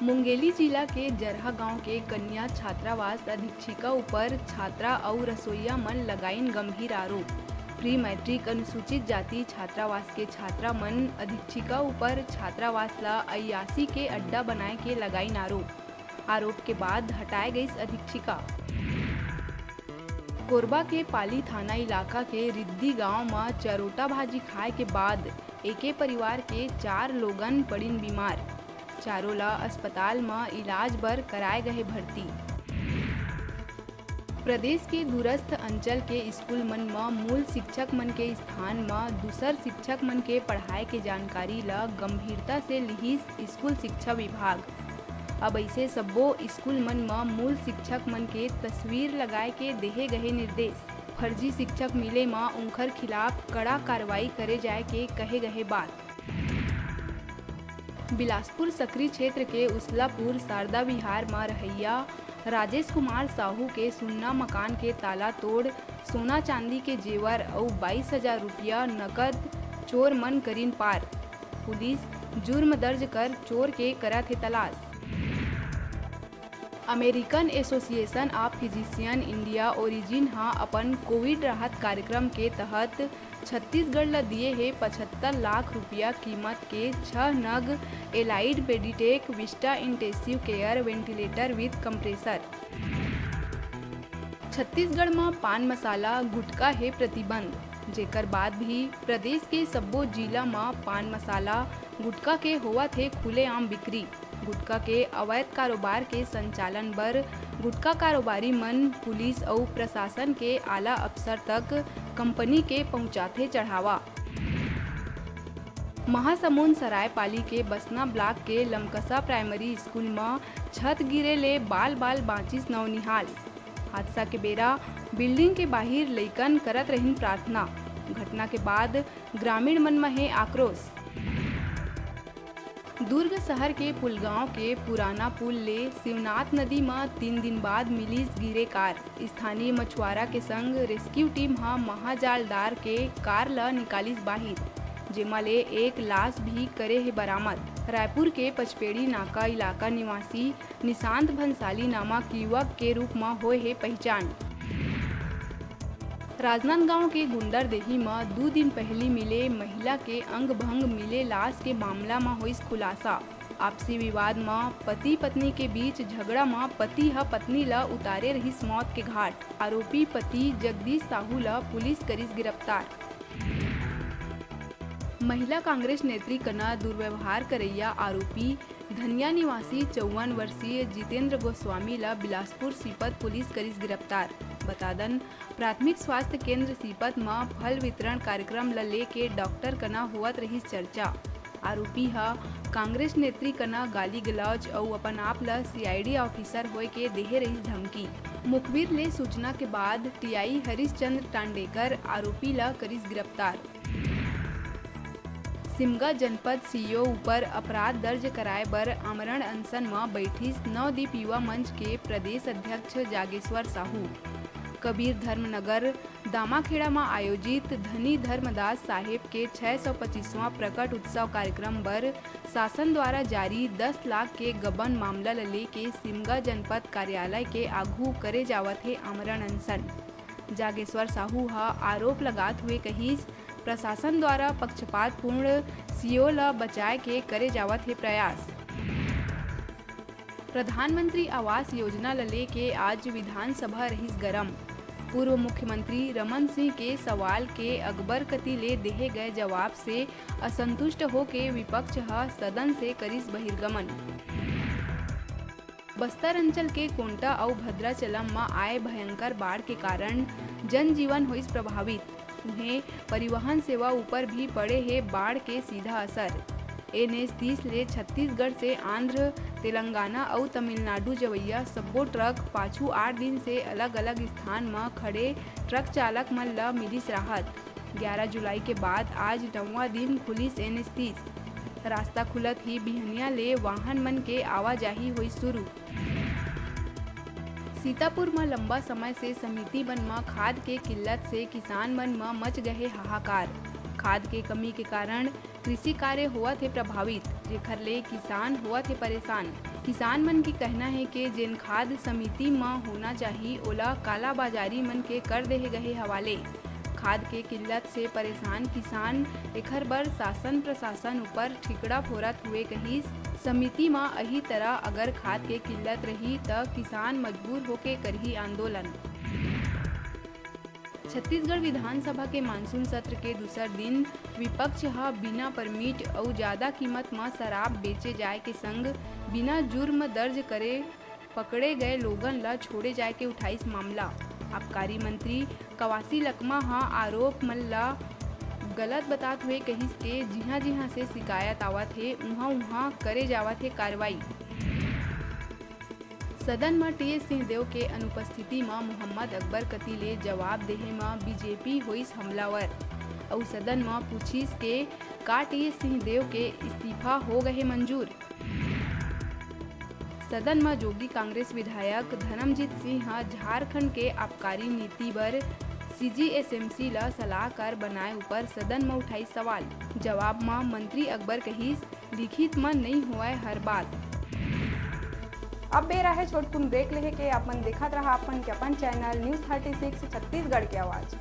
मुंगेली जिला के जरहा गांव के कन्या छात्रावास अधीक्षिका ऊपर छात्रा और रसोइया मन लगाइन गंभीर आरोप। प्री मैट्रिक अनुसूचित जाति छात्रावास के छात्रा मन अधीक्षिका ऊपर छात्रावास ला अय्यासी के अड्डा बनाए के लगाइन आरोप के बाद हटाए गई अधीक्षिका। कोरबा के पाली थाना इलाका के रिद्दी गांव में चरोटा भाजी खाए के बाद एके परिवार के 4 लोगन पड़िन बीमार। चारों ला अस्पताल में इलाज बर कराए गए भर्ती। प्रदेश के दूरस्थ अंचल के स्कूल मन में मूल शिक्षक मन के स्थान में दूसर शिक्षक मन के पढ़ाई के जानकारी ला गंभीरता से लिहिस स्कूल शिक्षा विभाग। अब ऐसे सब्बो स्कूल मन में मूल शिक्षक मन के तस्वीर लगाए के देहे गए निर्देश। फर्जी शिक्षक मिले में उनकर खिलाफ कड़ा कार्रवाई करे जाए के कहे गए बात। बिलासपुर सकरी क्षेत्र के उसलापुर शारदा विहार में रहैया राजेश कुमार साहू के सुन्ना मकान के ताला तोड़ सोना चांदी के जेवर और 22,000 रुपया नकद चोर मन करीन पार। पुलिस जुर्म दर्ज कर चोर के करत है तलाश। American association of physician India origin upon Covid राहत कार्यक्रम के तहत छत्तीसगढ़ ला दिए है 75 लाख रुपया कीमत के 6 नग Allied Peditech Vista intensive care ventilator with compressor. Chhattisgarh में पान मसाला गुटखा है प्रतिबंध, जेकर बाद भी प्रदेश के सब्बो जिला में पान मसाला गुटखा के होवत है खुलेआम बिक्री। गुटखा के अवैध कारोबार के संचालन बर गुटखा कारोबारी मन पुलिस और प्रशासन के आला अफसर तक कंपनी के पहुंचाथे चढ़ावा। महासमुंद सरायपाली के बसना ब्लॉक के लमकसा प्राइमरी स्कूल में छत गिरे ले बाल बाँचिस नवनिहाल। हादसा के बेरा बिल्डिंग के बाहिर लइकन करत रहिन प्रार्थना। घटना के बाद ग्रामीण मन में है आक्रोश। दुर्ग शहर के पुलगांव के पुराना पुल ले शिवनाथ नदी में 3 दिन बाद मिलीस गिरे कार। स्थानीय मछुआरा के संग रेस्क्यू टीम महाजालदार के कार ला निकालिस बाहिर, जेमा ले एक लाश भी करे है बरामद। रायपुर के पचपेड़ी नाका इलाका निवासी निशांत भंसाली नामक युवक के रूप में होए है पहचान। राजनांदगांव के गुंडरदेही में 2 दिन पहले मिले महिला के अंग भंग मिले लाश के मामला में हुई खुलासा। आपसी विवाद में पति पत्नी के बीच झगड़ा में पति पत्नी ला उतारे रहिस मौत के घाट। आरोपी पति जगदीश साहू ला पुलिस करिस गिरफ्तार। महिला कांग्रेस नेत्री कना दुर्व्यवहार करैया आरोपी धनिया निवासी 54 वर्षीय जितेंद्र गोस्वामी ला बिलासपुर सीपत पुलिस करिस गिरफ्तार। बतादन प्राथमिक स्वास्थ्य केंद्र सीपत में फल वितरण कार्यक्रम ला लेके डॉक्टर कना हुआ रही चर्चा। आरोपी कांग्रेस नेत्री कना गाली गलौज और अपन आप ला CID ऑफिसर होए के देहे रही धमकी। मुखबिर ले सूचना के बाद TI हरिश्चंद्र टांडेकर आरोपी ला करिस गिरफ्तार। सिमगा जनपद CO ऊपर अपराध दर्ज कराए बर आमरण अनशन में बैठिस नवदीप युवा मंच के प्रदेश अध्यक्ष जागेश्वर साहू। कबीर धर्मनगर दामाखेड़ा में आयोजित धनी धर्मदास साहेब के 625वां प्रकट उत्सव कार्यक्रम बर शासन द्वारा जारी 10 लाख के गबन मामला ले के सिमगा जनपद कार्यालय के आगू करे जावत है आमरण अनशन। जागेश्वर साहू आरोप लगात हुए कहिस प्रशासन द्वारा पक्षपातपूर्ण CO ला बचाए के करे जावत है प्रयास। प्रधानमंत्री आवास योजना ला लेके आज विधानसभा रहिस गरम। पूर्व मुख्यमंत्री रमन सिंह के सवाल के अकबर कती ले देहे गए जवाब से असंतुष्ट होके विपक्ष सदन से करिस बहिर्गमन। बस्तर अंचल के कोंटा और भद्राचलम में आए भयंकर बाढ़ के कारण जनजीवन हुई प्रभावित। उन्हें परिवहन सेवा ऊपर भी पड़े है बाढ़ के सीधा असर। NH 30 ले छत्तीसगढ़ से आंध्र, तेलंगाना और तमिलनाडु जवैया सब्बो ट्रक पाछू 8 दिन से अलग अलग स्थान में खड़े ट्रक चालक मन ला मिलिस राहत। 11 जुलाई के बाद आज 9वां दिन खुलिस NH 30। रास्ता खुलत ही बिहनिया ले वाहन मन के आवाजाही हुई शुरू। सीतापुर में लंबा समय से समिति मन में खाद के किल्लत से किसान मन में मच गए हाहाकार। खाद के कमी के कारण कृषि कार्य हुआ थे प्रभावित, जेखर ले किसान हुआ थे परेशान। किसान मन के कहना है कि जेन खाद समिति म होना चाहिए ओला कालाबाजारी मन के कर देहे गए हवाले। खाद के किल्लत से परेशान किसान एखर बर शासन प्रशासन ऊपर ठिकड़ा फोरत हुए कहिस। समिति म अही तरह अगर खाद के किल्लत रही त किसान मजबूर होके करही आंदोलन। छत्तीसगढ़ विधानसभा के मानसून सत्र के दूसर दिन विपक्ष ह बिना परमिट अउ जादा कीमत म शराब बेचे जाए के संग बिना जुर्म दर्ज करे पकड़े गए लोगन ल छोड़े जाए के उठाइस मामला। आबकारी मंत्री कवासी लखमा ह आरोप मन ल गलत बतात हुए कहिस के जिहाँ से शिकायत आवत हे उहाँ करे जावत हे कार्रवाई। सदन में टीएस सिंहदेव के अनुपस्थिति में मोहम्मद अकबर कति ले जवाब देहे में बीजेपी होइस हमलावर। और सदन में पूछिस के का टीएस सिंहदेव के इस्तीफा हो गए मंजूर। सदन में जोगी कांग्रेस विधायक धर्मजीत सिंह झारखंड के आबकारी नीति बर सीजीएसएमसी ला सलाहकार बनाए ऊपर सदन में उठाई सवाल। जवाब में मंत्री अकबर कहिस लिखित में नहीं हुआ हर बात। अब बेरा है छोटकुन ब्रेक लेहे के अपन देखत रहा अपन चैनल न्यूज़ 36 छत्तीसगढ़ की आवाज़।